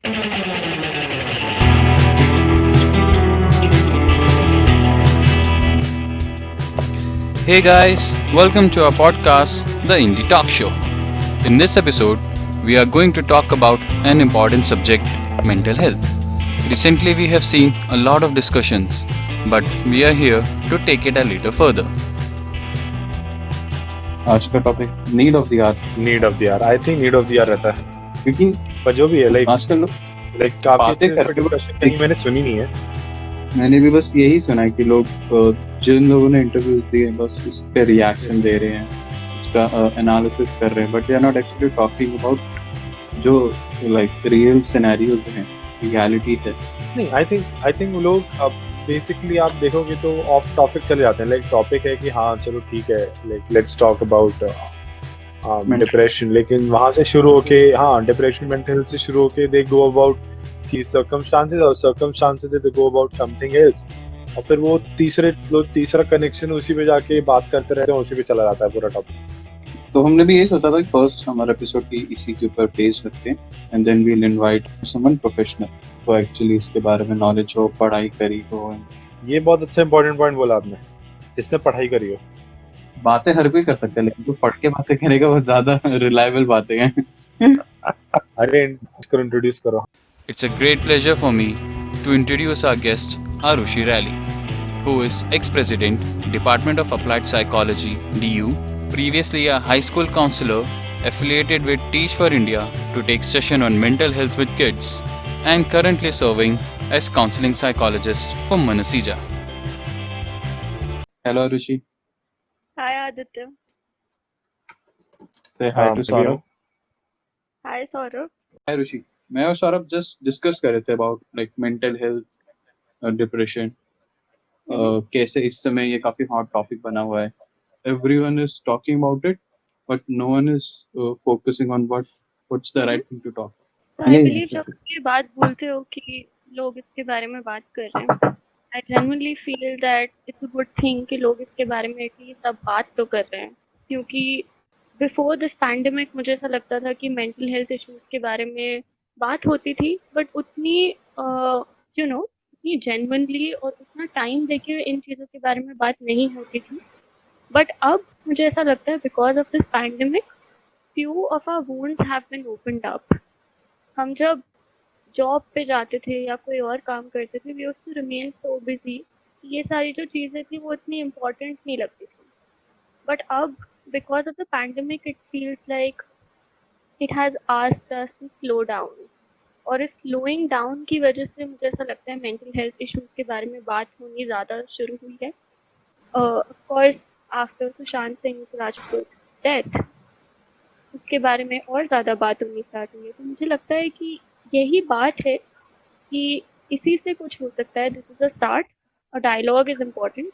Hey guys, welcome to our podcast, The Indie Talk Show. In this episode, we are going to talk about an important subject, mental health. Recently, we have seen a lot of discussions, but we are here to take it a little further. आज का topic need of the hour, need of the hour. I think need of the hour रहता है, क्योंकि पर जो भी है आजकल लोग काफी बातें अच्छे से करके डिस्कशन कहीं मैंने सुनी नहीं है। मैंने भी बस यही सुना है कि लोग जिन लोगों ने इंटरव्यूज दिए बस उस पे रिएक्शन दे रहे हैं, उसका एनालिसिस कर रहे हैं, but they are not actually talking about जो लाइक रियल सिनेरियोज हैं, रियलिटी है। नहीं, आई थिंक वो लोग अब बेसिकली आप देखोगे तो ऑफ टॉपिक चले जाते हैं। लाइक टॉपिक है कि हाँ चलो ठीक है, like let's talk about depression, लेकिन वहां से शुरू होके डिप्रेशन मेंटल हेल्थ से शुरू होके दे गो अबाउट कि सर्कमस्टांसेस, और circumstances they go about something else, और फिर वो तीसरा कनेक्शन उसी पे जाके बात करते रहते हैं, उसी पे चला जाता है पूरा टॉपिक। तो हमने भी यही सोचा था कि फर्स्ट हमारा एपिसोड की इसी के ऊपर बेस रखते हैं, and then we will invite someone professional to actually इसके बारे में नॉलेज हो, पढ़ाई करी हो। ये बहुत अच्छा इंपॉर्टेंट पॉइंट बोला आपने, जिसने पढ़ाई करी हो। बातें हर कोई कर सकता है, लेकिन जो पढ़ के बातें करेगा वो ज्यादा रिलायबल बातें हैं। अरे इंट्रोड्यूस करो। It's a great pleasure for me to introduce our guest, Arushi Rally, who is ex-president, Department of Applied Psychology, DU, previously a high school counselor affiliated with Teach for India to take session on mental health with kids, and currently serving as counseling psychologist for Manasija. Hello Rishi, Hi Aditya. से हाय to Saurabh. Hi Saurabh. हाय ऋषि, मैं और Saurabh just discuss कर रहे थे about like mental health, depression, कैसे इस समय ये काफी हॉट टॉपिक बना हुआ है। Everyone is talking about it, but no one is focusing on what's the right thing to talk. So I believe जब ये बात बोलते हो कि लोग इसके बारे में बात कर रहे हैं, I genuinely feel that it's a good thing कि लोग इसके बारे में एटलीस्ट अब बात तो कर रहे हैं, क्योंकि बिफोर दिस पैंडेमिक मुझे ऐसा लगता था कि मेंटल हेल्थ इश्यूज के बारे में बात होती थी, बट उतनी उतनी जेन्युइनली और उतना टाइम देके इन चीज़ों के बारे में बात नहीं होती थी। बट अब मुझे ऐसा लगता है because of this pandemic few of our wounds have been opened up. हम जब जॉब पे जाते थे या कोई और काम करते थे, we used to remain so busy कि ये सारी जो चीज़ें थी वो इतनी इम्पोर्टेंट नहीं लगती थी। बट अब because of the pandemic it feels like it has asked us to slow down, और इस स्लोइंग डाउन की वजह से मुझे ऐसा लगता है मेंटल हेल्थ इश्यूज़ के बारे में बात होनी ज़्यादा शुरू हुई है। Of course after Sushant Singh Rajput death उसके बारे में और ज़्यादा बात होनी स्टार्ट हुई है। तो मुझे लगता है कि यही बात है कि इसी से कुछ हो सकता है। This is a start, a dialogue is important,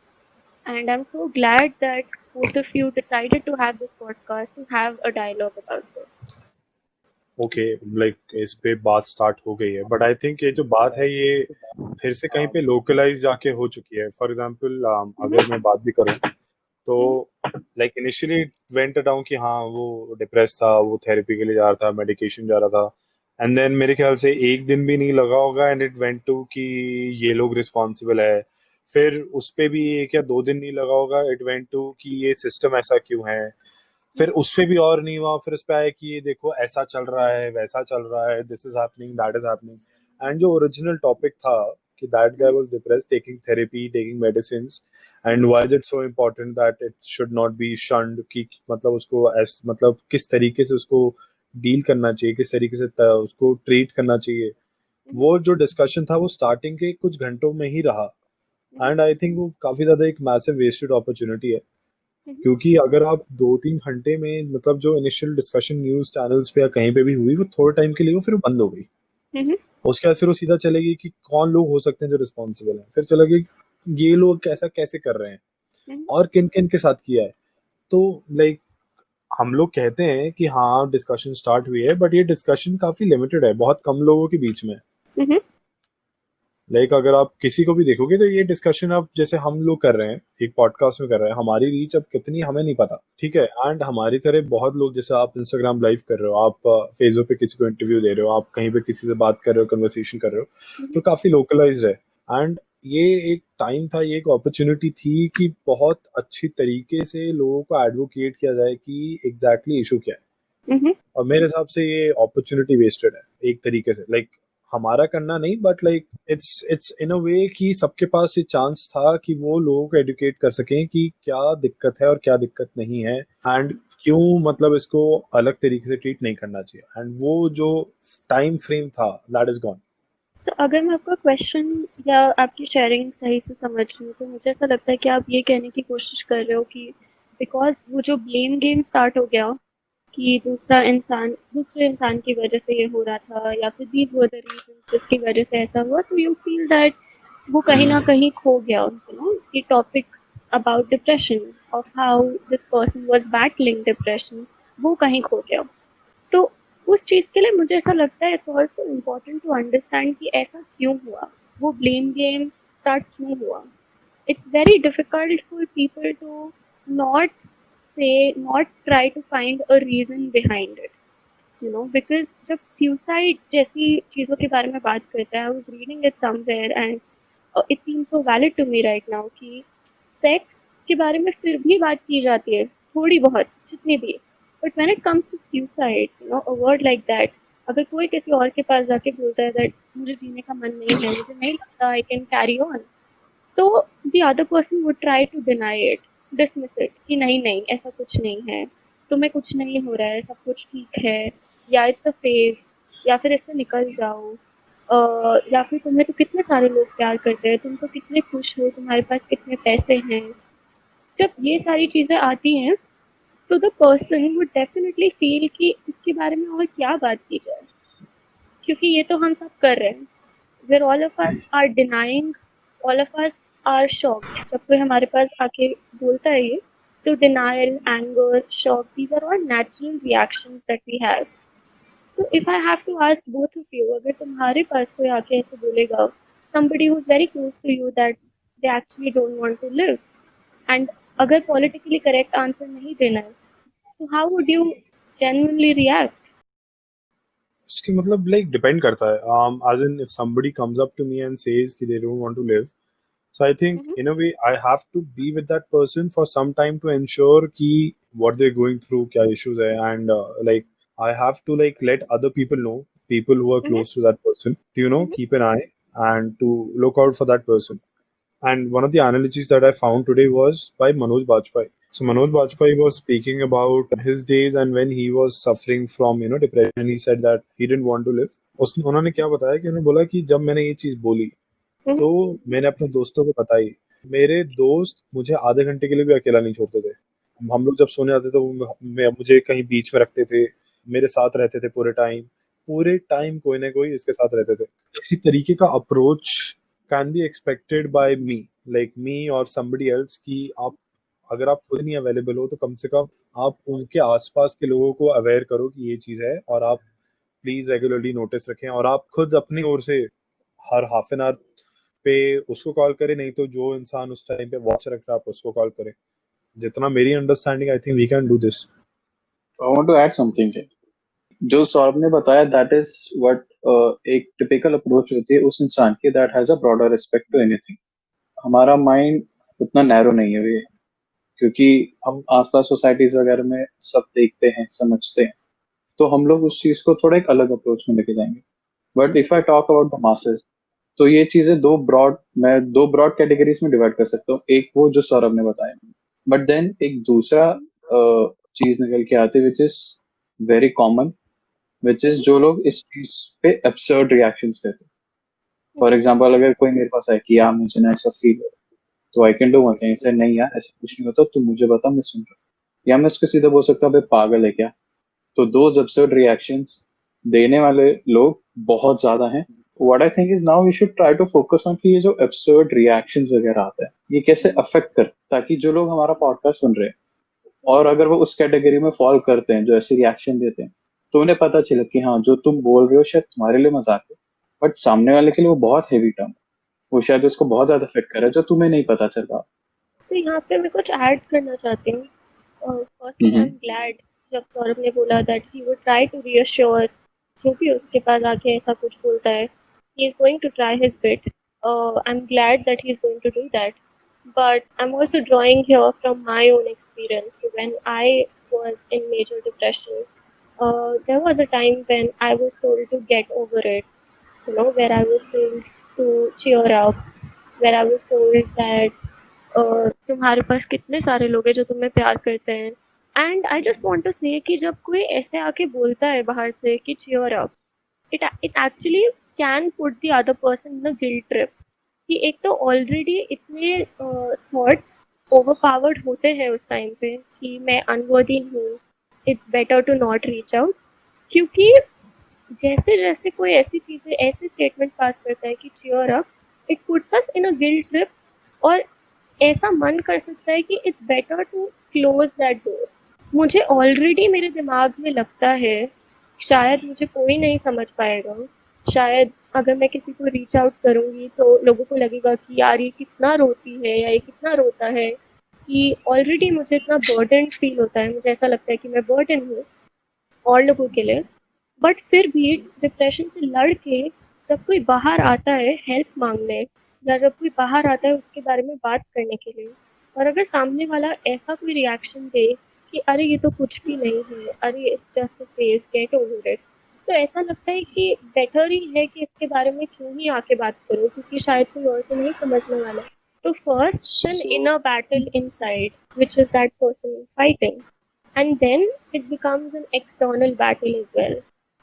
and I'm so glad that both of you decided to have this podcast to have a dialogue about this. Okay, like इस पे बात स्टार्ट हो गई है, बट आई थिंक ये जो बात है ये फिर से कहीं पे लोकलाइज जाके हो चुकी है। फॉर एग्जांपल अगर मैं बात भी करूं तो लाइक इनिशियली वेंट डाउन कि हाँ वो डिप्रेस था, वो थेरेपी के लिए जा रहा था, मेडिकेशन जा रहा था, एंड देन मेरे ख्याल से एक दिन भी नहीं लगा होगा एंड इट वेंट टू कि ये लोग रिस्पॉन्सिबल है। फिर उस पे भी 1 या 2 दिन नहीं लगा होगा, इट वेंट टू कि ये सिस्टम ऐसा क्यों है। फिर उस पे भी और नहीं हुआ, फिर उस पे आया कि ये देखो ऐसा चल रहा है, वैसा चल रहा है, this is happening, that is happening. And जो ओरिजिनल टॉपिक था कि that guy was depressed, taking therapy, taking medicines, and why is it so important that it should not be shunned, कि मतलब उसको मतलब किस तरीके से उसको डील करना चाहिए, किस तरीके से उसको ट्रीट करना चाहिए। वो जो डिस्कशन था वो स्टार्टिंग के कुछ घंटों में ही रहा, एंड आई थिंक वो काफी ज्यादा एक मैसिव वेस्टेड अपॉर्चुनिटी है। क्योंकि अगर आप 2-3 घंटे में मतलब जो इनिशियल डिस्कशन न्यूज चैनल्स पे या कहीं पे भी हुई, वो थोड़े टाइम के लिए वो फिर बंद हो गई। उसके बाद फिर वो सीधा चलेगी कि कौन लोग हो सकते हैं जो रिस्पॉन्सिबल हैं, फिर चलेगी ये लोग कैसा कैसे कर रहे हैं और किन किन के साथ किया है। तो लाइक हम लोग कहते हैं कि हाँ डिस्कशन स्टार्ट हुई है, बट ये डिस्कशन काफी लिमिटेड है, बहुत कम लोगों के बीच में। लाइक अगर आप किसी को भी देखोगे तो ये डिस्कशन अब जैसे हम लोग कर रहे हैं एक पॉडकास्ट में कर रहे हैं, हमारी रीच अब कितनी हमें नहीं पता, ठीक है। एंड हमारी तरह बहुत लोग, जैसे आप इंस्टाग्राम लाइव कर रहे हो, आप फेसबुक पे किसी को इंटरव्यू दे रहे हो, आप कहीं पे किसी से बात कर रहे हो, कन्वर्सेशन कर रहे हो, तो काफी लोकलाइज्ड है। एंड ये एक टाइम था, ये एक अपॉर्चुनिटी थी कि बहुत अच्छी तरीके से लोगों को एडवोकेट किया जाए कि एग्जैक्टली इशू क्या है। हम्म। और मेरे हिसाब से ये अपॉर्चुनिटी वेस्टेड है एक तरीके से, लाइक हमारा करना नहीं, बट लाइक इट्स इन अ वे कि सबके पास ये चांस था कि वो लोगों को एडुकेट कर सकें कि क्या दिक्कत है और क्या दिक्कत नहीं है, एंड क्यों मतलब इसको अलग तरीके से ट्रीट नहीं करना चाहिए। एंड वो जो टाइम फ्रेम था दैट इज गॉन। सो अगर मैं आपका क्वेश्चन या आपकी शेयरिंग सही से समझ रही हूँ तो मुझे ऐसा लगता है कि आप ये कहने की कोशिश कर रहे हो कि बिकॉज वो जो ब्लेम गेम स्टार्ट हो गया कि दूसरे इंसान की वजह से ये हो रहा था या फिर दीज वर द रीजंस जिसकी वजह से ऐसा हुआ, तो यू फील दैट वो कहीं ना कहीं खो गया, यू नो, ये topic about depression of how this person was battling depression, वो कहीं खो गया। तो उस चीज़ के लिए मुझे ऐसा लगता है it's also important to understand कि ऐसा क्यों हुआ, वो ब्लेम गेम स्टार्ट क्यों हुआ। It's very difficult for people to not not try to find a reason behind it, you know, because जब suicide जैसी चीज़ों के बारे में बात करते हैं, I was reading it somewhere and it seems so valid to me right now कि सेक्स के बारे में फिर भी बात की जाती है थोड़ी बहुत, जितनी भी, but when it comes to suicide, you know, a word like that, अगर कोई किसी और के पास जाके बोलता है दैट मुझे जीने का मन नहीं है, मुझे नहीं लगता आई कैन कैरी ऑन, तो the other person would try to deny it, dismiss it कि नहीं नहीं ऐसा कुछ नहीं है, तुम्हें कुछ नहीं हो रहा है, सब कुछ ठीक है, या इट्स अ फेज, या फिर इससे निकल जाओ, या फिर तुम्हें तो कितने सारे लोग प्यार करते हैं, तुम तो कितने खुश हो, तुम्हारे पास कितने पैसे हैं। जब ये सारी चीज़ें आती हैं तो the person would definitely feel कि इसके बारे में और क्या बात की जाए, क्योंकि ये तो हम सब कर रहे हैं, where all of us are denying, all of us are shocked जब कोई हमारे पास आके बोलता है ये, तो denial, anger, shock, these are all natural reactions that we have. So if I have to ask both of you, अगर तुम्हारे पास कोई आके ऐसे बोलेगा, somebody who's very close to you, that they actually don't want to live, and अगर politically correct answer नहीं देना है, तो how would you genuinely react? उसकी मतलब लाइक डिपेंड करता है, as in if somebody comes up to me and says कि they don't want to live, so I think in a way I have to be with that person for some time to ensure कि what they're going through, क्या issues है, and like I have to like let other people know, people who are close to that person, to, you know, keep an eye and to look out for that person. And one of the analogies that I found today was by Manoj Bajpayee. So Manoj Bajpayee was speaking about his days and when he was suffering from, you know, depression. He said that he didn't want to live. उन्होंने क्या बताया कि उन्होंने बोला कि जब मैंने ये चीज बोली तो मैंने अपने दोस्तों को बताई, मेरे दोस्त मुझे आधे घंटे के लिए भी अकेला नहीं छोड़ते थे। हम लोग जब सोने जाते तो मुझे कहीं बीच में रखते थे, मेरे साथ रहते थे पूरे टाइम कोई ना कोई इसके साथ रहते थे। इसी तरीके का approach can be expected bye me, like me और समबडी एल्स, कि आप अगर आप खुद नहीं अवेलेबल हो तो कम से कम आप उनके आसपास के लोगों को अवेयर करो कि ये चीज है, और आप प्लीज रेगुलरली नोटिस रखें, और आप खुद अपनी ओर से हर हाफ एन आवर पे उसको कॉल करें, नहीं तो जो इंसान उस टाइम पे वॉच रख रहा है आप उसको कॉल करें। जितना मेरी understanding, I think we can do this. I want to add something. जो सौरभ ने बताया दैट इज व्हाट एक टिपिकल अप्रोच होती है उस इंसान की that has a broader respect to anything. हमारा माइंड उतना नैरो नहीं है, क्योंकि हम आसपास सोसाइटीज वगैरह में सब देखते हैं, समझते हैं, तो हम लोग उस चीज को थोड़ा एक अलग अप्रोच में लेके जाएंगे। But if I talk about the masses, तो ये चीजें मैं दो ब्रॉड कैटेगरीज में डिवाइड कर सकता हूँ। एक वो जो सौरभ ने बताया, बट देन एक दूसरा चीज निकल के आती है which is very common, which is जो लोग इस चीज पे एब्सर्ड रिएक्शंस देते हैं। फॉर एग्जाम्पल, अगर कोई मेरे पास आए कि यार मुझे ना ऐसा फील हो, तो I can do one thing, ऐसे नहीं यार ऐसा कुछ नहीं होता, तुम मुझे बता, मैं सुन रहा हूँ। या मैं उसको सीधा बोल सकता हूँ भाई पागल है क्या। तो दोज एब्सर्ड रिएक्शंस देने वाले लोग बहुत ज्यादा हैं। What I think is now we should try to focus on कि ये जो एब्सर्ड रिएक्शंस वगैरह आते हैं ये कैसे अफेक्ट कर, ताकि जो लोग हमारा पॉडकास्ट सुन रहे हैं और अगर वो उस कैटेगरी में फॉल करते हैं जो ऐसे रिएक्शन देते हैं, तो उन्हें पता चले कि हाँ जो तुम बोल रहे हो शायद तुम्हारे लिए मजाक है, बट सामने वाले के लिए वो बहुत हेवी टर्म है। वो शायद उसको बहुत ज्यादा इफेक्ट कर रहा है जो तुम्हें नहीं पता चल रहा। तो यहाँ पे मैं कुछ ऐड करना चाहती हूँ। फर्स्टली आई एम ग्लैड जब सौरभ ने बोला that he would try to reassure जो भी उसके पास आके ऐसा कुछ बोलता है, he is going to try his bit. I am glad that he is going to do that, but I'm also drawing here from my own experience. When I was in major depression, there was a time when I was told to get over it, where I was told to cheer up, where I was told that तुम्हारे पास कितने सारे लोग हैं जो तुम्हें प्यार करते हैं। And I just want to say कि जब कोई ऐसे आके बोलता है बाहर से कि cheer up, it actually can put the other person in a guilt trip, कि एक तो ऑलरेडी इतने थॉट्स ओवरपावर्ड होते हैं उस टाइम पे कि मैं अनवर्दी हूँ, it's better to not reach out. क्योंकि जैसे जैसे कोई ऐसी चीज़ें ऐसे स्टेटमेंट्स पास करता है कि cheer up, it puts us in a guilt trip, और ऐसा मन कर सकता है कि it's better to close that door. मुझे ऑलरेडी मेरे दिमाग में लगता है शायद मुझे कोई नहीं समझ पाएगा, शायद अगर मैं किसी को रीच आउट करूँगी तो लोगों को लगेगा कि यार ये कितना रोती है या ये कितना रोता है, कि ऑलरेडी मुझे इतना बर्डन फील होता है, मुझे ऐसा लगता है कि मैं बर्डन हूँ और लोगों के लिए। बट फिर भी डिप्रेशन से लड़ के जब कोई बाहर आता है हेल्प मांगने, या जब कोई बाहर आता है उसके बारे में बात करने के लिए, और अगर सामने वाला ऐसा कोई रिएक्शन दे कि अरे ये तो कुछ भी नहीं है, अरे it's just a phase, get over it, तो ऐसा लगता है कि बेटर ही है कि इसके बारे में क्यों ही आके बात करो, क्योंकि शायद कोई और तो नहीं समझने वाला। तो first an inner battle inside which is that person fighting, and then it becomes an external battle as well,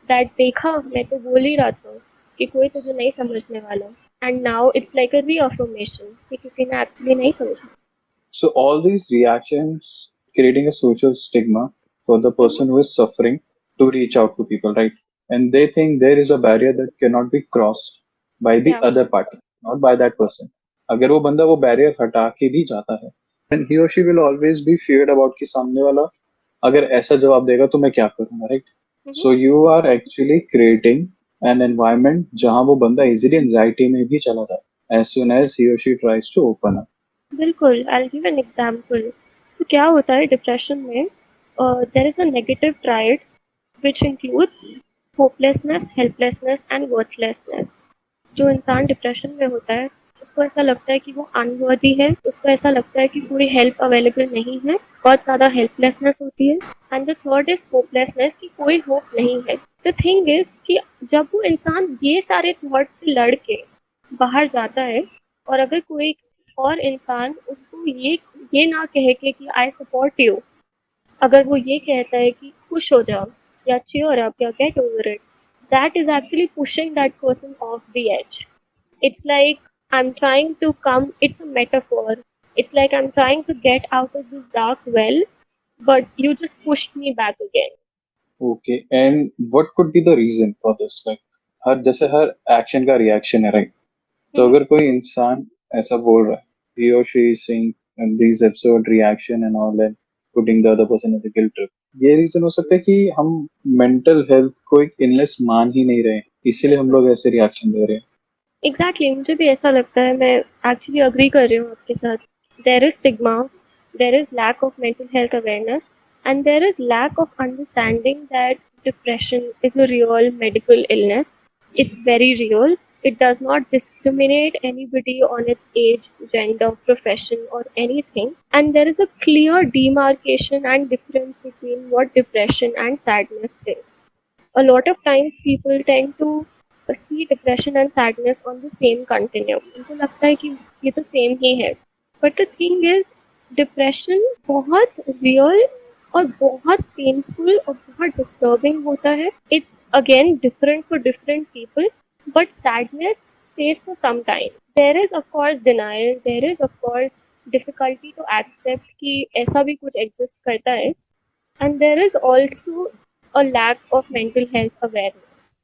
that देखा मैं तो बोल ही रहा था कि कोई तुझे नहीं समझने वाला, and now it's like a reaffirmation कि किसी ने actually नहीं समझा। So all these reactions creating a social stigma for the person who is suffering to reach out to people, right? And they think there is a barrier that cannot be crossed by the Yeah. other party, not by that person. अगर वो बंदा वो barrier हटा के भी जाता है, then he or she will always be feared about कि सामने वाला अगर ऐसा जवाब देगा तो मैं क्या करूंगा, right? So you are actually creating an environment जहां वो बंदा easily anxiety में भी चला जाए as soon as he or she tries to open up. बिल्कुल, I'll give an example. So क्या होता है डिप्रेशन में, there is a negative triad which includes hopelessness, helplessness and worthlessness. जो इंसान डिप्रेशन में होता है उसको ऐसा लगता है कि वो अनवर्दी है, उसको ऐसा लगता है कि कोई हेल्प अवेलेबल नहीं है, बहुत ज़्यादा हेल्पलेसनेस होती है। And the third is hopelessness, कि कोई होप नहीं है। द थिंग इज कि जब वो इंसान ये सारे थॉट से लड़ के बाहर जाता है, और अगर कोई और इंसान उसको ये ना कहे कि आई सपोर्ट यू, अगर वो ये कहता है कि खुश हो जाओ या cheer up या get over it, that is actually pushing that person off the edge. It's like I'm trying to come, it's a metaphor. It's like I'm trying to get out of this dark well, but you just pushed me back again. Okay, and what could be the reason for this? Like हर जैसे हर action का reaction है, right? तो अगर कोई इंसान ऐसा बोल रहा है, he or she is saying these absurd reaction and all that, putting the other person in the guilt trip. ये रीजन हो सकता है कि हम मेंटल हेल्थ को एक इलनेस मान ही नहीं रहे, इसीलिए हम लोग ऐसे रिएक्शन दे रहे हैं। Exactly, मुझे भी ऐसा लगता है, मैं एक्चुअली अग्री कर रही हूँ आपके साथ। There is stigma, there is lack of mental health awareness, and there is lack of understanding that depression is a real medical illness. It's very real. It does not discriminate anybody on its age, gender, profession, or anything. And there is a clear demarcation and difference between what depression and sadness is. A lot of times people tend to see depression and sadness on the same continuum. उनको लगता है कि ये तो same ही है, but the thing is depression बहुत real और बहुत पेनफुल और बहुत डिस्टर्बिंग होता है। It's again different for different people, but sadness stays for some time. There is of course denial, there is of course difficulty to accept कि ऐसा भी कुछ exist करता है, and there is also a lack of mental health awareness.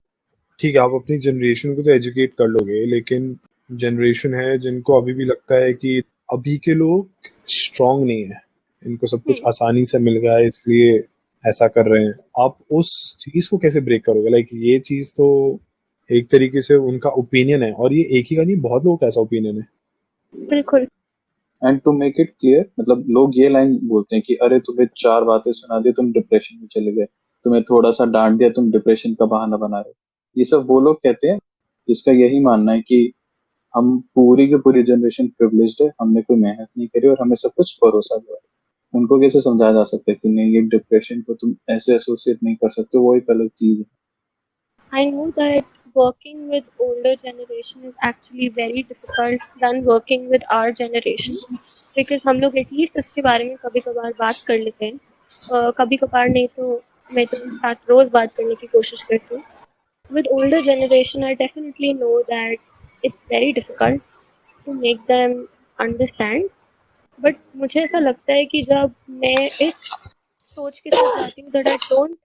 ठीक है, आप अपनी जनरेशन को तो एजुकेट कर लोगे, लेकिन जनरेशन है जिनको अभी भी लगता है कि अभी के लोग स्ट्रांग नहीं है, इनको सब कुछ आसानी से मिल गया है इसलिए ऐसा कर रहे हैं। आप उस चीज को कैसे ब्रेक करोगे? लाइक ये चीज तो एक तरीके से उनका ओपिनियन है, और ये एक ही का नहीं, बहुत लोगों का ऐसा ओपिनियन है। बिल्कुल। And to make it clear, मतलब लोग ये लाइन बोलते हैं कि अरे तुम्हें 4 बातें सुना दी तुम डिप्रेशन में चले गए, तुम्हें थोड़ा सा डांट दिया तुम डिप्रेशन का बहाना बना रहे हो। ये सब वो लोग कहते हैं जिसका यही मानना है कि हम पूरी की पूरी जनरेशन प्रिविलेज्ड है, हमने कोई मेहनत नहीं करी और हमें सब कुछ भरोसा हुआ है। उनको कैसे समझाया जा सकता है कि नहीं, ये डिप्रेशन को तुम ऐसे एसोसिएट नहीं कर सकते, वो एक अलग चीज है। I know that working with older generation is actually very difficult than working with our generation because हम लोग एटलीस्ट इसके बारे में कभी कभार बात कर लेते हैं, कभी कभार नहीं तो मैं तो उनके साथ रोज बात करने की कोशिश करती हूँ. With older generation, I definitely know that it's very difficult to make them understand. But मुझे ऐसा लगता है कि जब मैं इस सोच के साथ जाती हूँ that I don't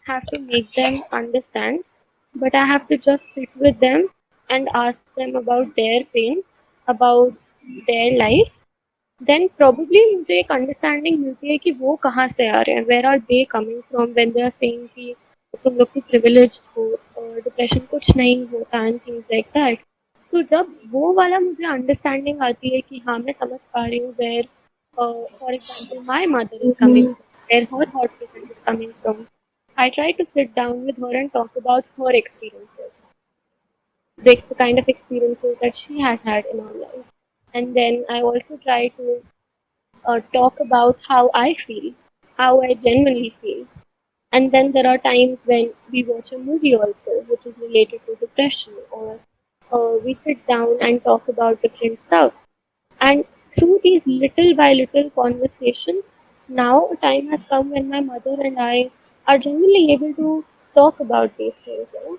have to make them understand, but I have to just sit with them and ask them about their pain, about their life, then probably मुझे एक अंडरस्टैंडिंग मिलती है कि वो कहाँ से आ रहे हैं, where are they coming from when they are saying कि तुम लोग तो प्रिविलेज्ड हो और डिप्रेशन कुछ नहीं होता एंड थिंग्स लाइक दैट. सो जब वो वाला मुझे अंडरस्टैंडिंग आती है कि हाँ मैं समझ पा रही हूँ where for example my mother is coming, where her thought process is coming from, I try to sit down with her and talk about her experiences, the kind of experiences that she has had in her life. And then I also try to talk about how I feel, how I genuinely feel. And then there are times when we watch a movie also, which is related to depression, or we sit down and talk about different stuff. And through these little by little conversations, now a time has come when my mother and I are genuinely able to talk about these things. You know?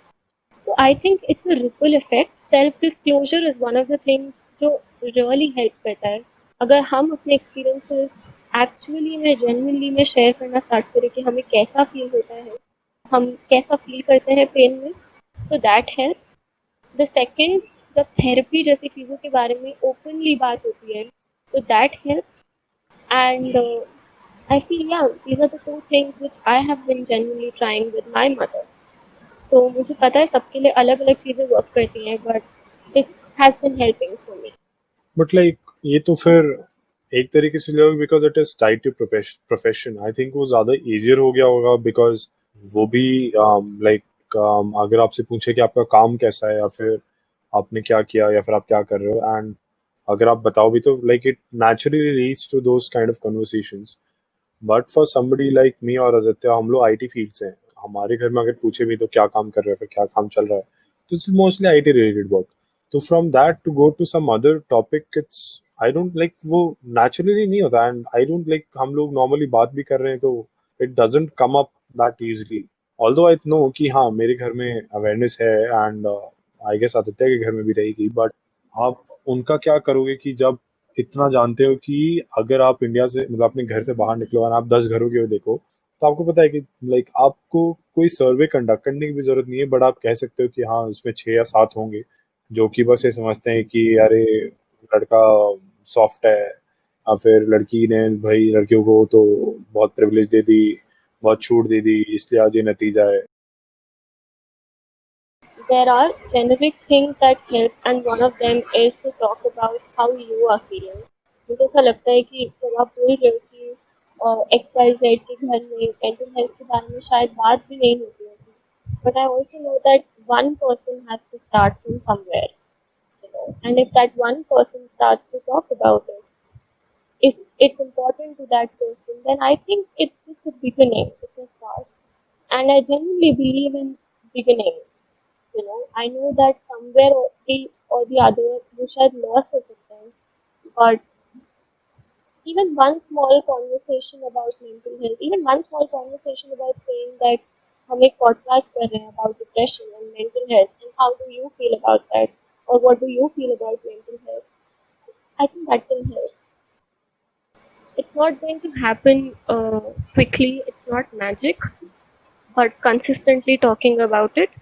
So I think it's a ripple effect. Self disclosure is one of the things जो really help करता है. अगर हम अपने experiences actually में genuinely में share करना start करें कि हमें कैसा feel होता है, हम कैसा feel करते हैं pain में, so that helps. The second, जब therapy जैसी चीज़ों के बारे में openly बात होती है, तो that helps. And I feel yeah, these are the two things which I have been genuinely trying with my mother. तो मुझे पता है सबके लिए अलग अलग चीज़ें वर्क करती हैं, but this has been helping for me. But like ये तो फिर एक तरीके से लोग, because it is tied to profession, I think वो ज्यादा इजियर हो गया होगा, बिकॉज वो भी लाइक अगर आपसे पूछे कि आपका काम कैसा है, या फिर आपने क्या किया, या फिर आप क्या कर रहे हो, एंड अगर आप बताओ भी, तो like it naturally leads to those kind of conversations. But for somebody like me और आदित्य, हम लोग आईटी फील्ड से हैं, हमारे घर में अगर पूछे भी तो क्या काम कर रहे हो, फिर क्या काम चल रहा है, तो it's mostly IT related work. तो from that to go to some other topic, it's I don't like, वो नेचुरली नहीं होता, एंड आई डोंट लाइक, हम लोग नॉर्मली बात भी कर रहे हैं तो it doesn't come up that easily. Although I know कि हाँ मेरे घर में अवेयरनेस है, एंड आई गेस आदित्य के घर में भी रहेगी, बट आप उनका क्या करोगे कि जब इतना जानते हो कि अगर आप इंडिया से, मतलब अपने घर से बाहर निकलो और आप 10 घरों की ओर देखो, तो आपको पता है कि लाइक आपको कोई सर्वे कंडक्ट करने की भी जरूरत नहीं है, बट आप कह सकते हो कि हाँ उसमें 6 या 7 होंगे जो कि बस ये समझते हैं कि अरे लड़का सॉफ्ट है, या फिर लड़की ने भाई लड़कियों को तो बहुत प्रिविलेज दे दी, बहुत छूट दे दी, इसलिए आज ये नतीजा है. There are generic things that help, and one of them is to talk about how you are feeling. मुझे ऐसा लगता है कि जब आप बोल रहे हो कि XYZ के घर में mental health के बारे में शायद बात भी नहीं होती होगी, but I also know that one person has to start from somewhere, you know, and if that one person starts to talk about it, if it's important to that person, then I think it's just a beginning, it's a start. And I genuinely believe in beginnings. You know, I know that somewhere or the other you should lost a something, but even one small conversation about mental health, even one small conversation about saying that हम एक podcast कर रहे हैं about depression and mental health, and how do you feel about that, or what do you feel about mental health? I think that can help. It's not going to happen quickly. It's not magic, but consistently talking about it,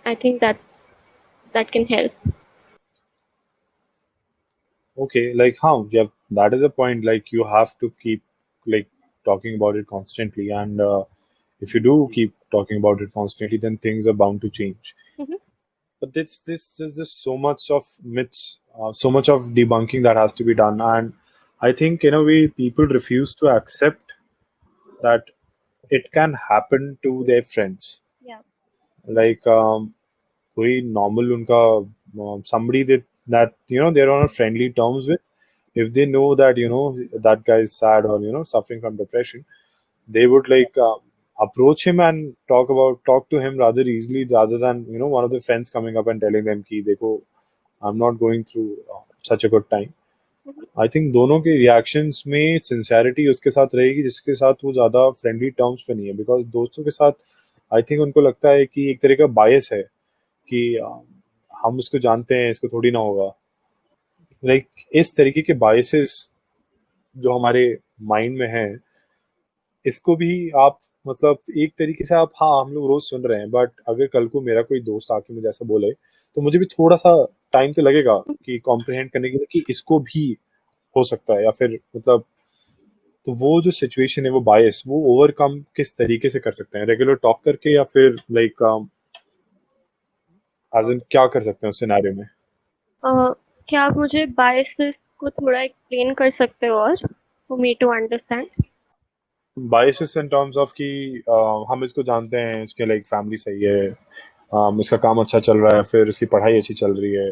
I think that can help. Okay, like how, yeah, that is a point, like you have to keep like talking about it constantly, and if you do keep talking about it constantly, then things are bound to change. Mhm. but there's just so much of myths, so much of debunking that has to be done, and I think in a way people refuse to accept that it can happen to their friends. Yeah. Like कोई normal उनका somebody that they're on a friendly terms with, if they know that that guy is sad or suffering from depression, they would like approach him and talk to him rather easily, rather than one of the friends coming up and telling them कि देखो I'm not going through such a good time. I think दोनों के reactions में sincerity उसके साथ रहेगी जिसके साथ वो ज़्यादा फ्रेंडली टर्म्स पे नहीं है, बिकॉज दोस्तों के साथ आई थिंक उनको लगता है कि एक तरह का बायस है कि हम इसको जानते हैं, इसको थोड़ी ना होगा। लाइक इस तरीके के बायसेस जो हमारे माइंड में हैं, इसको भी आप मतलब एक तरीके से आप, हाँ हम लोग रोज सुन रहे हैं, बट अगर कल को मेरा कोई दोस्त आके मुझे ऐसा बोले तो मुझे भी थोड़ा सा टाइम तो लगेगा कि कॉम्प्रिहेंड करने के लिए कि इसको भी हो सकता है, या फिर मतलब तो वो जो सिचुएशन है वो बायस वो ओवरकम किस तरीके से कर सकते हैं, रेगुलर टॉक करके या फिर लाइक एज इन क्या कर सकते हैं उस सिनेरियो में? क्या आप मुझे बायसेस को थोड़ा एक्सप्लेन कर सकते हो और for me to understand? Biases in terms of कि हम इसको जानते हैं, इसके लाइक फैमिली सही है, इसका काम अच्छा चल रहा है, फिर इसकी पढ़ाई अच्छी चल रही है,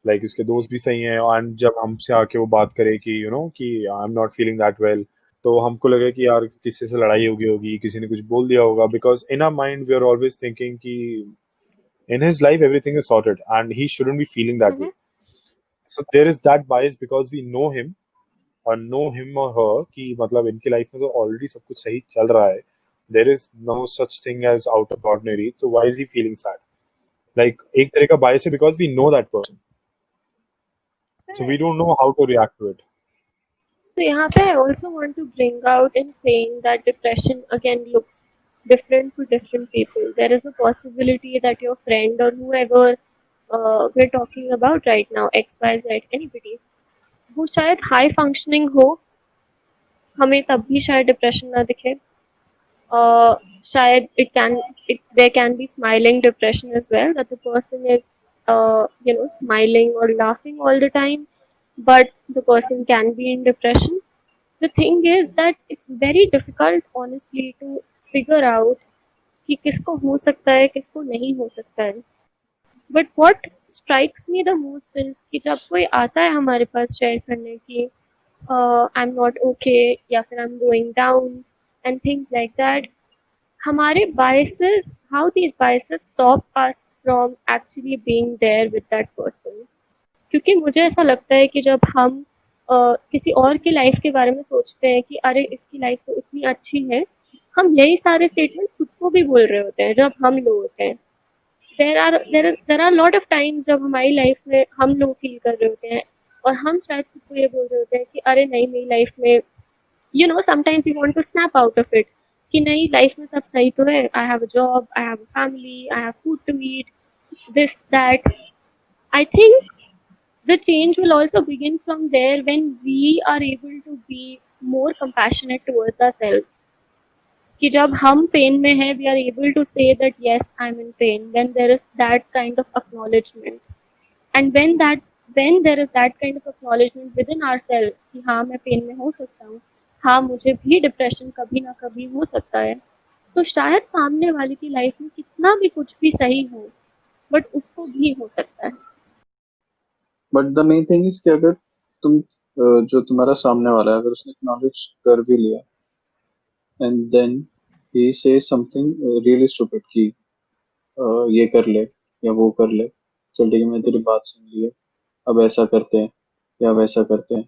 लाइक इसके दोस्त भी सही हैं, एंड जब हमसे आके वो बात करे कि कि आई am not feeling that well, तो हमको लगे कि यार किसी से लड़ाई हो गई होगी, किसी ने कुछ बोल दिया होगा, because in our mind we are always thinking कि in his life everything is sorted and he shouldn't be feeling that way. So there is that bias because we know him or know him or her कि मतलब इनकी life में तो already सब कुछ सही चल रहा है, there is no such thing as out of ordinary, so why is he feeling sad? Like एक तरह का bias है because we know that person, so we don't know how to react to it. So यहाँ पे I also want to bring out in saying that depression again looks different to different people. There is a possibility that your friend or whoever we're talking about right now, XYZ, anybody, वो शायद high functioning हो, हमें तब भी शायद depression ना दिखे। शायद there can be smiling depression as well, that the person is smiling or laughing all the time, but the person can be in depression. The thing is that it's very difficult honestly to figure out कि किसको हो सकता है, किसको नहीं हो सकता है। But what strikes me the most is कि जब कोई आता है हमारे पास शेयर करने की आई एम नॉट ओके या फिर I am going down and things like that, हमारे biases, how these biases stop us from actually being there with that person. क्योंकि मुझे ऐसा लगता है कि जब हम किसी और की लाइफ के बारे में सोचते हैं कि अरे इसकी लाइफ तो इतनी अच्छी है, हम यही सारे स्टेटमेंट्स खुद को भी बोल रहे होते हैं जब हम लो होते हैं। there are lot of times जब हमारी लाइफ में हम लो फील कर रहे होते हैं और हम शायद खुद को ये बोल रहे होते हैं कि अरे नहीं, मेरी लाइफ में sometimes you want to snap out of it कि नहीं, लाइफ में सब सही तो है, I have a job, I have a family, I have food to eat, this that. I think the change will also begin from there when we are able to be more compassionate towards ourselves. कि जब हम pen में हैं, we are able to say that yes, I'm in pain, when there is that kind of acknowledgement, and when there is that kind of acknowledgement within ourselves कि हाँ मैं pen में हो सकता हूँ, हाँ मुझे भी डिप्रेशन कभी ना कभी हो सकता है, तो शायद सामने वाले की लाइफ में कितना भी कुछ भी सही हो बट उसको भी हो सकता है। But the main thing is कि अगर तुम जो तुम्हारा सामने वाला है अगर उसने एक्नॉलेज कर भी लिया एंड देन ही से समथिंग रियली स्टूपिड कि ये कर ले या वो कर ले, चल ठीक है मैंने तेरी बात सुन ली है, अब ऐसा करते हैं या वैसा करते हैं,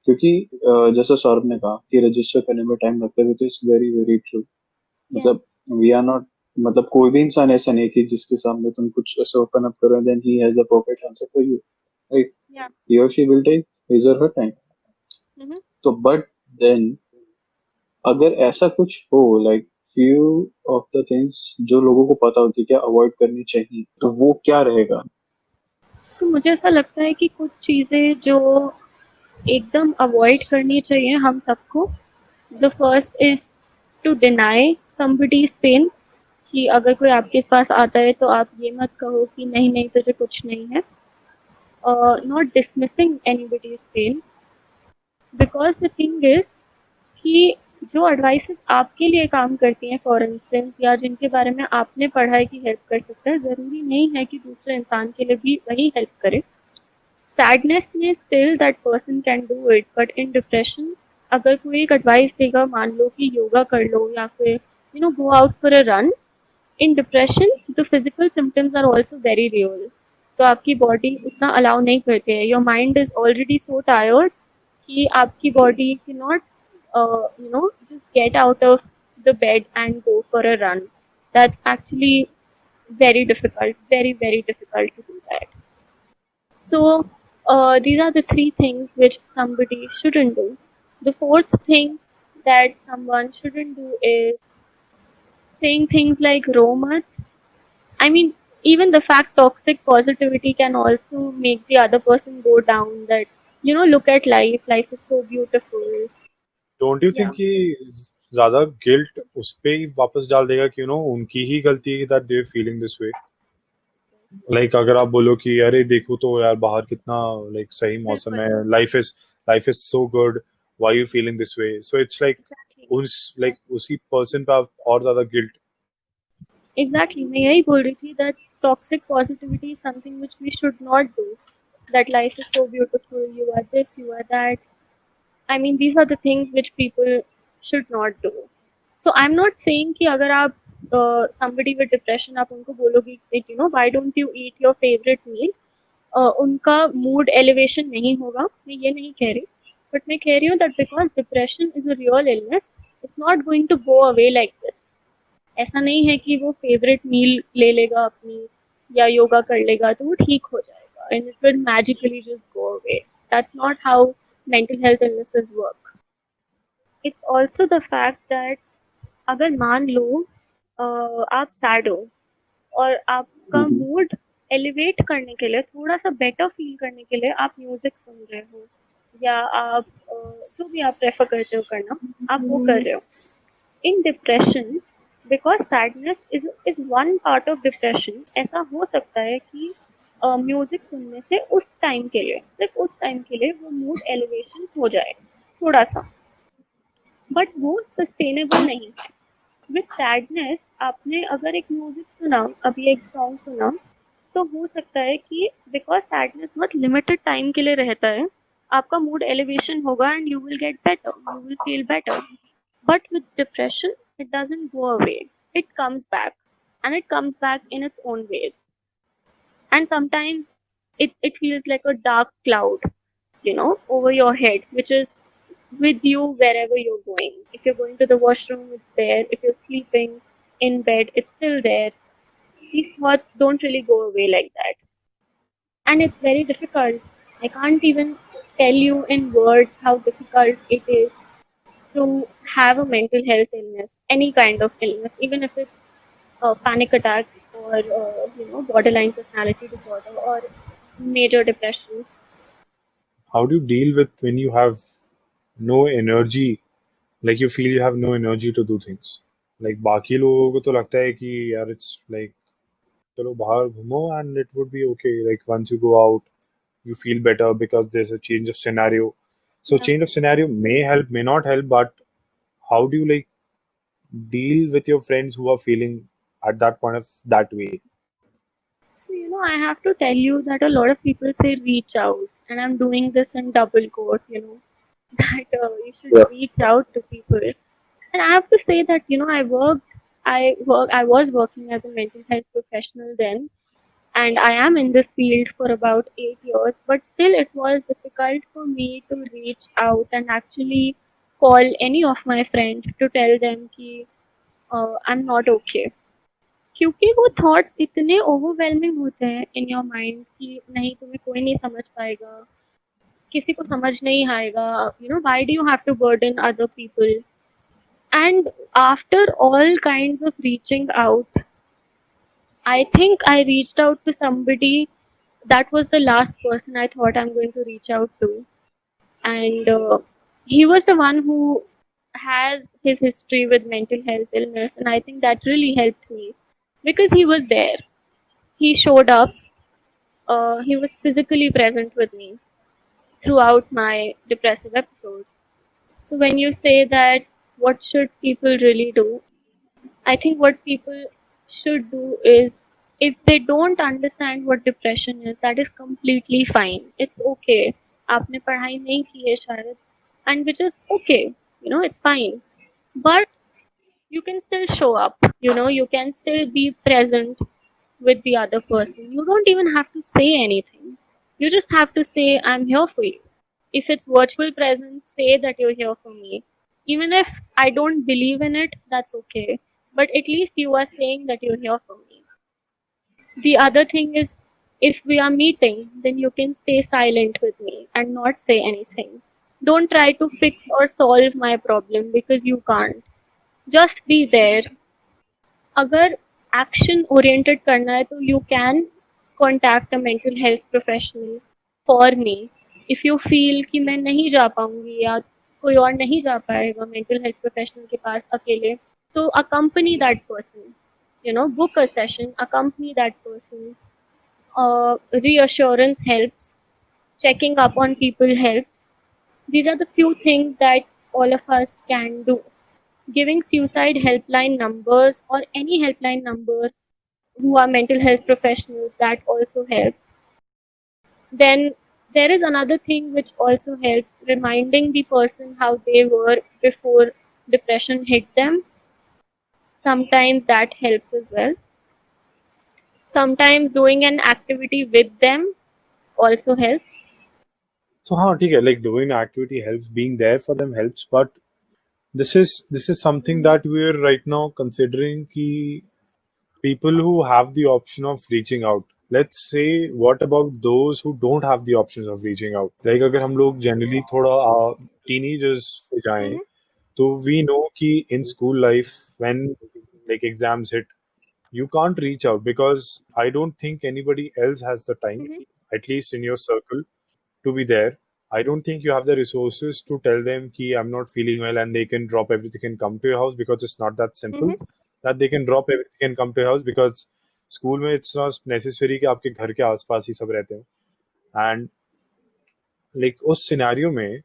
क्योंकि जैसा सौरभ ने कहा कि रजिस्टर करने में टाइम लगता है, which is very very true. मतलब वी आर नॉट, मतलब कोई भी इंसान ऐसा नहीं कि जिसके सामने तुम कुछ ऐसा ओपन अप करो then he has the perfect answer for you, right? He or she will take his or her time. तो बट देन अगर ऐसा कुछ हो, like few of the things जो लोगों को पता होती है क्या अवॉइड करनी चाहिए, तो वो क्या रहेगा? तो मुझे ऐसा लगता है कि कुछ चीज़ें जो एकदम अवॉइड करनी चाहिए हम सबको, the first is to deny somebody's pain, कि अगर कोई आपके पास आता है तो आप ये मत कहो कि नहीं नहीं तुझे कुछ नहीं है. Not dismissing anybody's pain, because the thing is कि जो एडवाइसेस आपके लिए काम करती हैं फॉर इंस्टेंस, या जिनके बारे में आपने पढ़ा है कि हेल्प कर सकता है, ज़रूरी नहीं है कि दूसरे इंसान के लिए भी वही हेल्प करे. सैडनेस में still that person can do it, but in depression अगर कोई एक एडवाइस देगा, मान लो कि योगा कर लो या फिर go out for a run, in depression the physical symptoms are also very real. तो आपकी बॉडी उतना अलाउ नहीं करती है. Your mind is already so tired कि आपकी body can not just get out of the bed and go for a run. That's actually very difficult, very very difficult to do that. So these are the three things which somebody shouldn't do. The fourth thing that someone shouldn't do is saying things like romat. I mean, even the fact toxic positivity can also make the other person go down, that look at life, life is so beautiful. Don't you think Yeah. कि ज्यादा guilt उस पे ही वापस डाल देगा कि उनकी ही गलती है that they feeling this way. Like अगर आप बोलो कि अरे देखो तो यार बाहर कितना लाइक सही मौसम है, बिल्कुल. Life is so good, why you feeling this way. So it's like Exactly. उसी पर्सन पे आप और ज्यादा गिल्ट. Exactly. मैं यही बोल रही थी that toxic positivity is something which we should not do. That life is so beautiful, you are this, you are that. I mean, these are the things which people should not do. So I'm not saying कि अगर आप somebody with depression आप उनको बोलोगे कि why don't you eat your favorite meal, उनका mood elevation नहीं होगा, मैं ये नहीं कह रही. But मैं कह रही हूँ that because depression is a real illness, it's not going to go away like this. ऐसा नहीं है कि वो फेवरेट मील ले लेगा अपनी या योगा कर लेगा तो वो ठीक हो जाएगा and it will magically just go away. That's not how mental health illnesses work. It's also the fact that अगर मान लो आप सैड हो और आपका मूड एलिवेट करने के लिए, थोड़ा सा बेटर फील करने के लिए आप म्यूजिक सुन रहे हो या आप जो भी आप प्रेफर करते हो करना, आप वो कर रहे हो. In depression, because sadness is one part of depression, ऐसा हो सकता है कि म्यूजिक सुनने से उस टाइम के लिए, सिर्फ उस टाइम के लिए वो मूड एलिवेशन हो जाए थोड़ा सा, बट वो सस्टेनेबल नहीं है. विथ सैडनेस आपने अगर एक म्यूजिक सुना, अभी एक सॉन्ग सुना, तो हो सकता है कि बिकॉज सैडनेस बहुत लिमिटेड टाइम के लिए रहता है, आपका मूड एलिवेशन होगा and you will get better, you will feel better. But with depression, it doesn't go away. It comes back. And it comes back in its own ways. And sometimes it feels like a dark cloud, over your head, which is with you wherever you're going. If you're going to the washroom, it's there. If you're sleeping in bed, it's still there. These thoughts don't really go away like that. And it's very difficult. I can't even tell you in words how difficult it is to have a mental health illness, any kind of illness, even if it's panic attacks or borderline personality disorder or major depression. How do you deal with when you have no energy, like you feel you have no energy to do things? Like बाकी लोगों को तो लगता है कि यार it's like चलो बाहर घूमो and it would be okay. Like once you go out, you feel better because there's a change of scenario. So Yeah. change of scenario may help, may not help, but how do you like deal with your friends who are feeling at that point of that way? So I have to tell you that a lot of people say reach out, and I'm doing this in double quote, that you should reach out to people. And I have to say that I was working as a mental health professional then, and I am in this field for about 8 years, but still it was difficult for me to reach out and actually call any of my friends to tell them कि I'm not okay. क्योंकि वो thoughts इतने overwhelming होते हैं in your mind कि नहीं, तुम्हें कोई नहीं समझ पाएगा, किसी को समझ नहीं आएगा, why do you have to burden other people. And after all kinds of reaching out, I think I reached out to somebody. That was the last person I thought I'm going to reach out to. And he was the one who has his history with mental health illness. And I think that really helped me. because he was there. He showed up. He was physically present with me throughout my depressive episode. So when you say that, what should people really do? I think what people should do is, if they don't understand what depression is, that is completely fine. It's okay. आपने पढ़ाई नहीं की है शायद, and which is okay. It's fine. But you can still show up. You can still be present with the other person. You don't even have to say anything. You just have to say, I'm here for you. If it's virtual presence, say that you're here for me. Even if I don't believe in it, that's okay. But at least you are saying that you're here for me. The other thing is, if we are meeting, then you can stay silent with me and not say anything. Don't try to fix or solve my problem because you can't. Just be there. अगर action oriented करना है तो you can contact a mental health professional for me. If you feel कि मैं नहीं जा पाऊंगी या कोई और नहीं जा पाएगा मेंटल हेल्थ प्रोफेशनल के पास अकेले, तो accompany that person, book a session, accompany that person. Reassurance helps, checking up on people helps. These are the few things that all of us can do. Giving suicide helpline numbers or any helpline number who are mental health professionals, that also helps. Then there is another thing which also helps, reminding the person how they were before depression hit them. Sometimes that helps as well. Sometimes doing an activity with them also helps. So हाँ ठीक है, like doing activity helps, being there for them helps, but this is something that we're right now considering कि people who have the option of reaching out. Let's say, what about those who don't have the options of reaching out? Like अगर हम लोग generally थोड़ा teenagers पे जाएं, तो we know कि in school life when like exams hit, you can't reach out because I don't think anybody else has the time, at least in your circle, to be there. I don't think you have the resources to tell them ki I'm not feeling well and they can drop everything and come to your house, because it's not that simple that they can drop everything and come to your house, because school में it's not necessary कि आपके घर के आसपास ही सब रहते हो. And like उस सिनेरियो में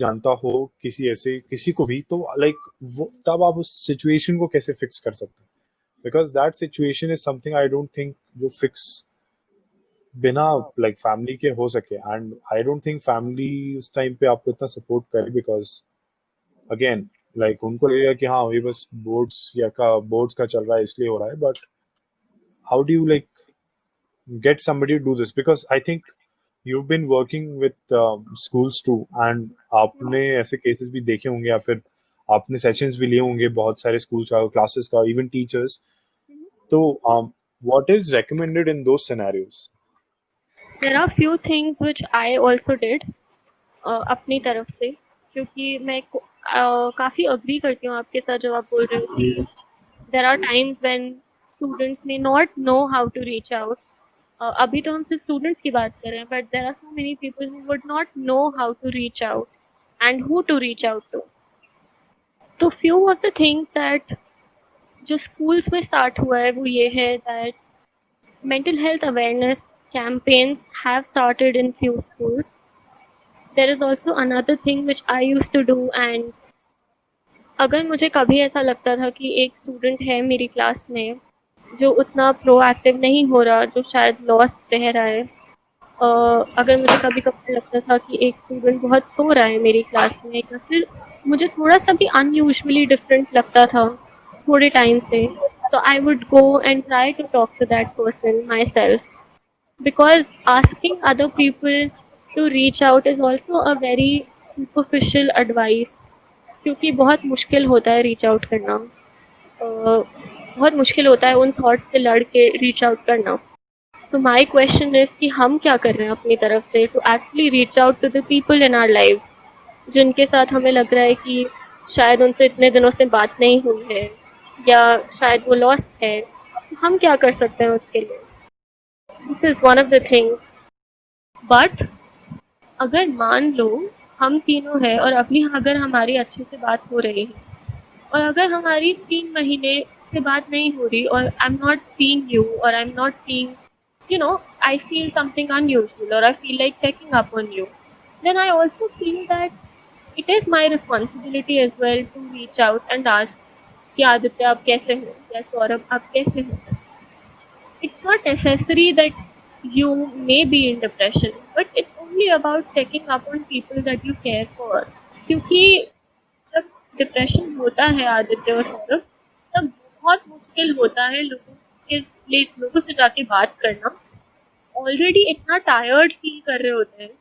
जानता हो किसी को भी, तो like वो तब आप उस सिचुएशन को कैसे फिक्स कर सकते हो, because that situation is something I don't think जो फिक्स बिना लाइक फैमिली के हो सके. And I don't think family उस टाइम पे आपको इतना सपोर्ट करे, बिकॉज अगेन लाइक उनको लगेगा कि हाँ ये बस बोर्ड्स का चल रहा है इसलिए हो रहा है. But how do you like get somebody to do this, because I think you've been working with schools too, and आपने ऐसे केसेस भी देखे होंगे या फिर आपने सेशंस भी लिए होंगे बहुत सारे स्कूल्स का, क्लासेस का, इवन टीचर्स. तो what is recommended in those scenarios? There are few things which I also did अपनी तरफ से, क्योंकि मैं काफ़ी अग्री करती हूँ आपके साथ जब आप बोल रहे हो कि there are times when students may not know how to reach out. अभी तो हम सिर्फ स्टूडेंट्स की बात कर रहे हैं, but there are so many people who would not know how to reach out and who to reach out to. तो few of the things that जो स्कूल्स में स्टार्ट हुआ है वो ये है that mental health awareness campaigns have started in few schools. There is also another thing which I used to do, and अगर मुझे कभी ऐसा लगता था कि एक स्टूडेंट है मेरी क्लास में जो उतना प्रोएक्टिव नहीं हो रहा, जो शायद लॉस्ट रह रहा है, अगर मुझे कभी कभी लगता था कि एक स्टूडेंट बहुत सो रहा है मेरी क्लास में, या फिर मुझे थोड़ा सा भी अनयूजुअली डिफरेंट लगता था थोड़े टाइम से, तो I would go and try to talk to that person myself, because asking other people to reach out is also a very superficial advice, क्योंकि बहुत मुश्किल होता है रीच आउट करना. बहुत मुश्किल होता है उन थॉट्स से लड़ के रीच आउट करना. तो माई क्वेश्चन इज़ कि हम क्या कर रहे हैं अपनी तरफ से to actually reach out to the people in our lives जिनके साथ हमें लग रहा है कि शायद उनसे इतने दिनों से बात नहीं हुई है, या शायद वो लॉस्ट है. तो हम क्या कर सकते हैं उसके लिए? This is one of the things. But अगर मान लो हम तीनों हैं और अभी अगर हमारी अच्छे से बात हो रही है, और अगर हमारी 3 महीने से बात नहीं हो रही और I am not seeing you or I am not seeing I feel something unusual or I feel like checking up on you, then I also feel that it is my responsibility as well to reach out and ask कि आदित्य आप कैसे हो या सौरभ आप कैसे हो. It's not necessary that you may be in depression, but it's only about checking up on people that you care for. क्योंकि जब डिप्रेशन होता है आदित्य और सौरभ, तब बहुत मुश्किल होता है लोगों से जाके बात करना. ऑलरेडी इतना टायर्ड फील कर रहे होते हैं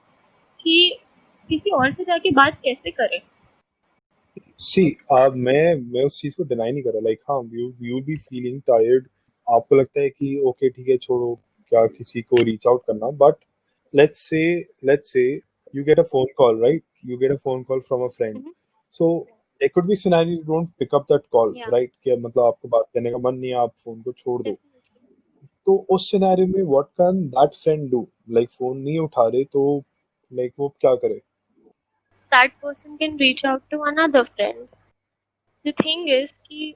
कि किसी और से जाके बात कैसे करें. सी मैं उस चीज को डिनाई नहीं कर रहा, लाइक हाँ, यू बी फीलिंग टायर्ड, आपको लगता है कि ओके ठीक है छोड़ो क्या किसी को रीच आउट करना, but let's say you get a phone call, right? You get a phone call from a friend. Mhm. So there could be scenario you don't pick up that call, Yeah. right? कि मतलब आपको बात करने का मन नहीं है, आप फोन को छोड़ दो. Definitely. तो उस सिनेरियो में what can that friend do? Like phone नहीं उठा रहे तो like वो क्या करे? That person can reach out to another friend. The thing is कि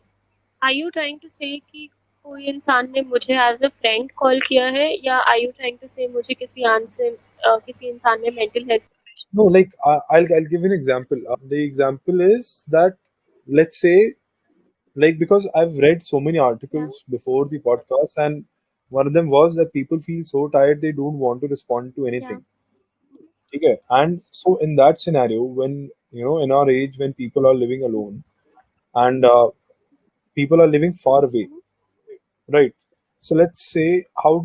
are you trying to say कि कोई इंसान ने मुझे as a friend कॉल किया है या are you trying to say मुझे किसी इंसान ने mental health No, like I'll give you an example. The example is that, let's say, like, because I've read so many articles before the podcast, and one of them was that people feel so tired they don't want to respond to anything. Okay, and so in that scenario, when in our age, when people are living alone and people are living far away, right? So let's say, how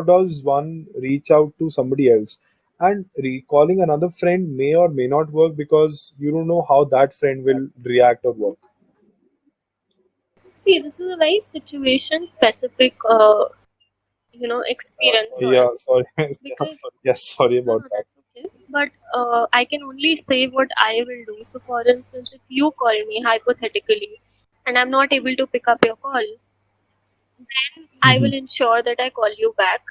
does one reach out to somebody else? And recalling another friend may or may not work because you don't know how that friend will react or work. See, this is a very situation specific experience. Yeah, sorry. Because Yes, sorry about that. that's okay. But I can only say what I will do. So, for instance, if you call me hypothetically and I'm not able to pick up your call, then I will ensure that I call you back.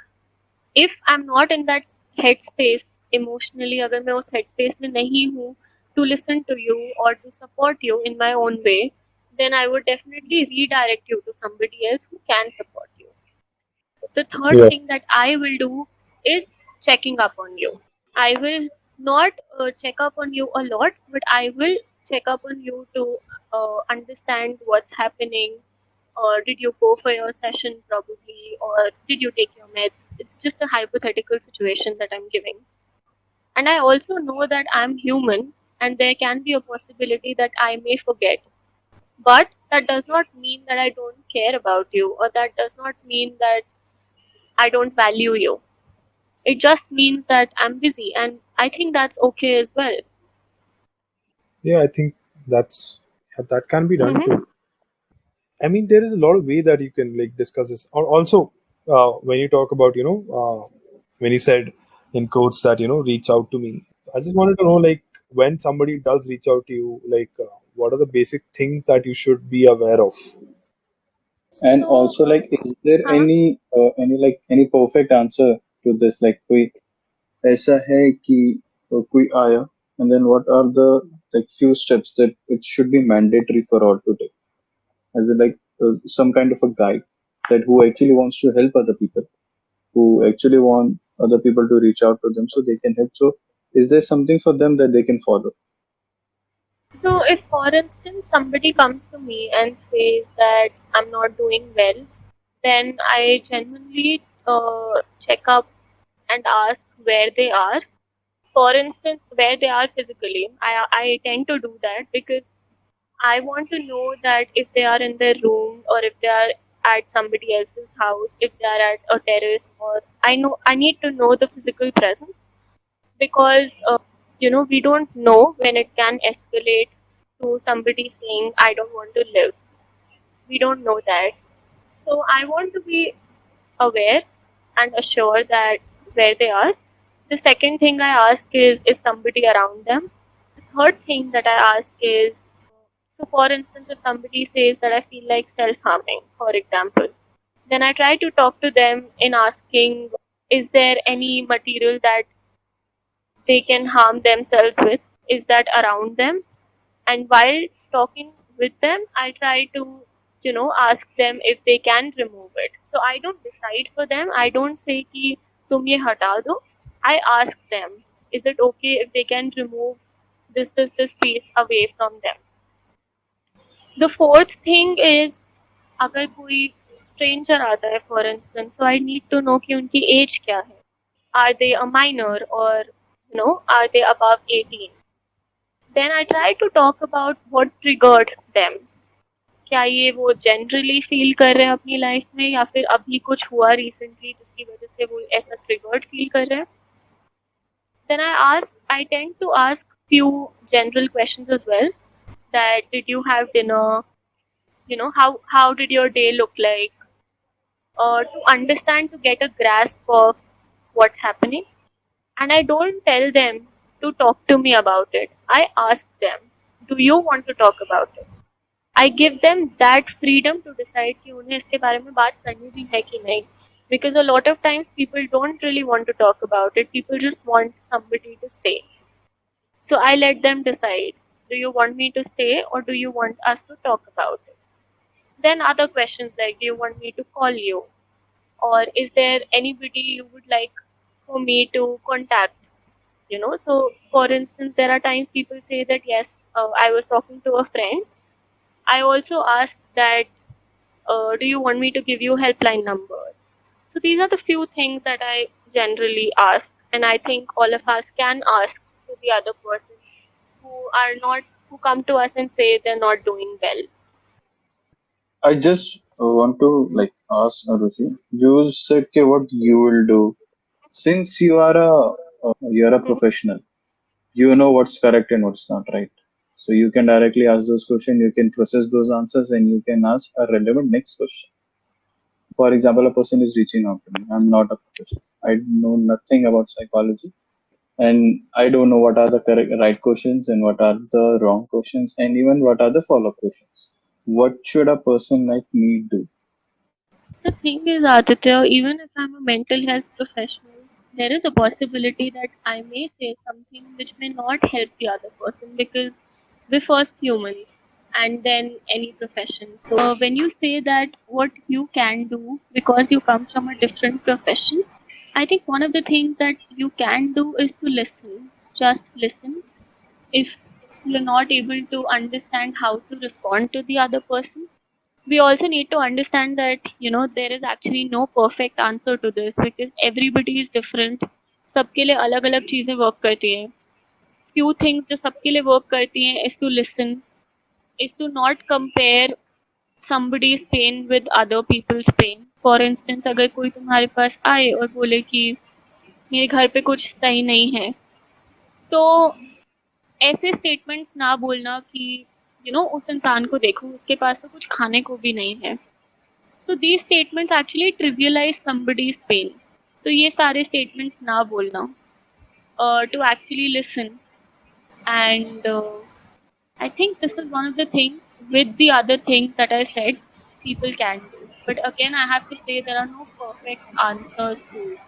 If I'm not in that headspace emotionally, अगर मैं उस headspace में नहीं हूँ to listen to you or to support you in my own way, then I would definitely redirect you to somebody else who can support you. The third Yeah. thing that I will do is checking up on you. I will not check up on you a lot, but I will check up on you to understand what's happening. Or did you go for your session probably, or did you take your meds? It's just a hypothetical situation that I'm giving. And I also know that I'm human and there can be a possibility that I may forget. But that does not mean that I don't care about you, or that does not mean that I don't value you. It just means that I'm busy, and I think that's okay as well. Yeah, I think that can be done too. I mean, there is a lot of way that you can like discuss this. Or also, when you talk about when you said in quotes that reach out to me, I just wanted to know, like, when somebody does reach out to you, like what are the basic things that you should be aware of? And So, also, like, is there हाँ, any perfect answer to this? Like, कोई ऐसा है कि कोई आया, and then what are the like few steps that it should be mandatory for all to take? As in, like, some kind of a guide that who actually wants to help other people, who actually want other people to reach out to them so they can help. So, is there something for them that they can follow? So, if for instance somebody comes to me and says that I'm not doing well, then I genuinely check up and ask where they are. For instance, where they are physically. I tend to do that because I want to know that if they are in their room or if they are at somebody else's house, if they are at a terrace, or I need to know the physical presence because we don't know when it can escalate to somebody saying I don't want to live. We don't know that. So I want to be aware and assured that where they are. The second thing I ask is somebody around them? The third thing that I ask is, so for instance, if somebody says that I feel like self harming, for example, then I try to talk to them in asking, is there any material that they can harm themselves with? Is that around them? And while talking with them, I try to ask them if they can remove it. So I don't decide for them. I don't say कि तुम ये हटा दो. I ask them, is it okay if they can remove this piece away from them? The fourth thing is, अगर कोई stranger आता है for instance, so I need to know कि उनकी age क्या है. Are they a minor, or are they above 18? Then I try to talk about what triggered them. क्या ये वो जनरली फील कर रहे हैं अपनी लाइफ में, या फिर अभी कुछ हुआ रिसेंटली जिसकी वजह से वो ऐसा ट्रिगर्ड फील कर रहे हैं. Then I tend to ask few general questions as well. That did you have dinner? How did your day look like? To understand, to get a grasp of what's happening. And I don't tell them to talk to me about it. I ask them, do you want to talk about it? I give them that freedom to decide कि उन्हें इसके बारे में बात करनी भी है कि नहीं. Because a lot of times people don't really want to talk about it. People just want somebody to stay. So I let them decide. Do you want me to stay, or do you want us to talk about it? Then other questions like, do you want me to call you? Or is there anybody you would like for me to contact? So for instance, there are times people say that yes, I was talking to a friend. I also ask that, do you want me to give you helpline numbers? So these are the few things that I generally ask, and I think all of us can ask to the other person who come to us and say they're not doing well. I just want to like ask Arushi. You said कि what you will do since you are a professional. You know what's correct and what's not right. So you can directly ask those questions. You can process those answers, and you can ask a relevant next question. For example, a person is reaching out to me. I'm not a professional. I know nothing about psychology, and I don't know what are the correct right questions and what are the wrong questions, and even what are the follow-up questions. What should a person like me do? The thing is, Aditya, even if I'm a mental health professional, there is a possibility that I may say something which may not help the other person, because we're first humans and then any profession. So when you say that what you can do because you come from a different profession, I think one of the things that you can do is to listen. Just listen. If you're not able to understand how to respond to the other person, we also need to understand that there is actually no perfect answer to this, because everybody is different. सबके लिए अलग अलग चीज़ें work करती हैं. Few things जो सबके लिए वर्क करती हैं is to listen, is to not compare somebody's pain with other people's pain. For instance, अगर कोई तुम्हारे पास आए और बोले कि मेरे घर पे कुछ सही नहीं है, तो ऐसे स्टेटमेंट्स ना बोलना कि उस इंसान को देखो, उसके पास तो कुछ खाने को भी नहीं है. So these statements actually trivialize somebody's pain. तो ये सारे statements ना बोलना, to actually listen. And I think this is one of the things with the other things that I said people can do. But again, I have to say there are no perfect answers to it.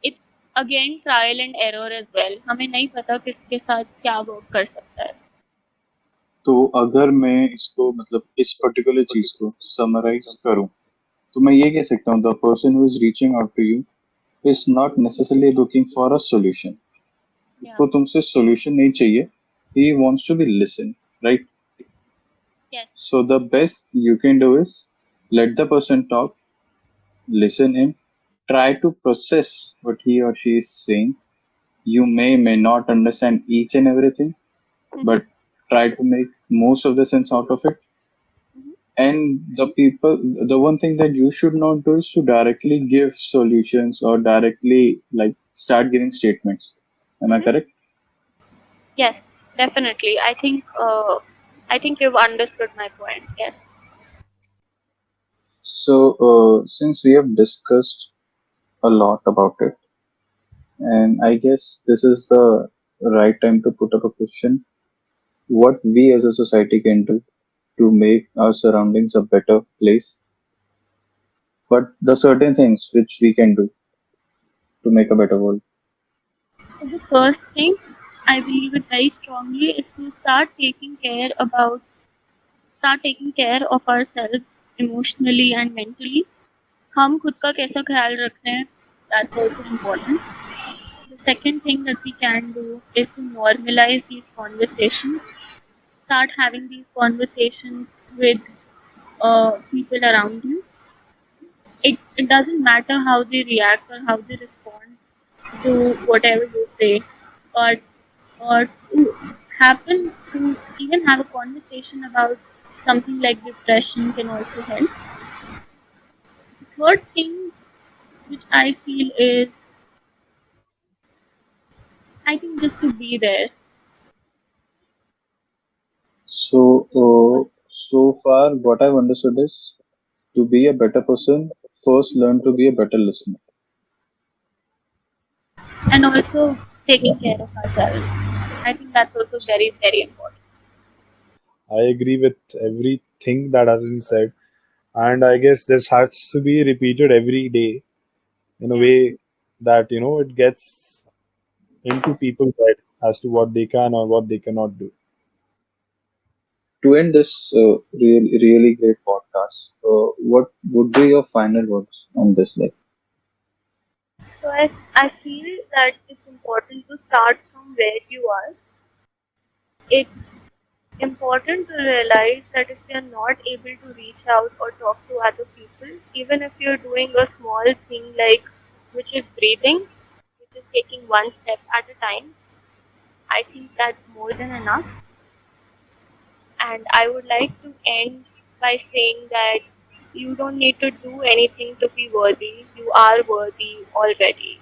It's again trial and error as well. हमें नहीं पता किसके साथ क्या work कर सकता है. तो अगर मैं इसको मतलब इस पर्टिकुलर चीज को समराइज करूं, तो मैं ये कह सकता हूँ the person who is reaching out to you is not necessarily looking for a solution. उसको तुमसे सॉल्यूशन नहीं चाहिए. He wants to be listen, right? Yes. So the best you can do is let the person talk, listen him, try to process what he or she is saying. You may not understand each and everything, but try to make most of the sense out of it. And the one thing that you should not do is to directly give solutions or directly like start giving statements. Am I correct? Yes, definitely. I think you've understood my point. Yes. So since we have discussed a lot about it, and I guess this is the right time to put up a question: what we as a society can do to make our surroundings a better place. What the certain things which we can do to make a better world. So the first thing I believe it very strongly is to start taking care about start taking care of ourselves emotionally and mentally. हम खुद का कैसा ख्याल रख रहे हैं, that's also important. The second thing that we can do is to normalize these conversations. Start having these conversations with people around you. It doesn't matter how they react or how they respond to whatever you say, or to happen to even have a conversation about something like depression can also help. The third thing which I feel is, I think, just to be there. So far, what I've understood is to be a better person, first learn to be a better listener. And also taking care of ourselves. I think that's also very, very important. I agree with everything that has been said, and I guess this has to be repeated every day in a Yeah. way that it gets into people's head as to what they can or what they cannot do. To end this really great podcast, what would be your final words on this? Like, So I feel that it's important to start from where you are. It's important to realize that if you're not able to reach out or talk to other people, even if you're doing a small thing like which is breathing, which is taking one step at a time, I think that's more than enough. And I would like to end by saying that you don't need to do anything to be worthy. You are worthy already.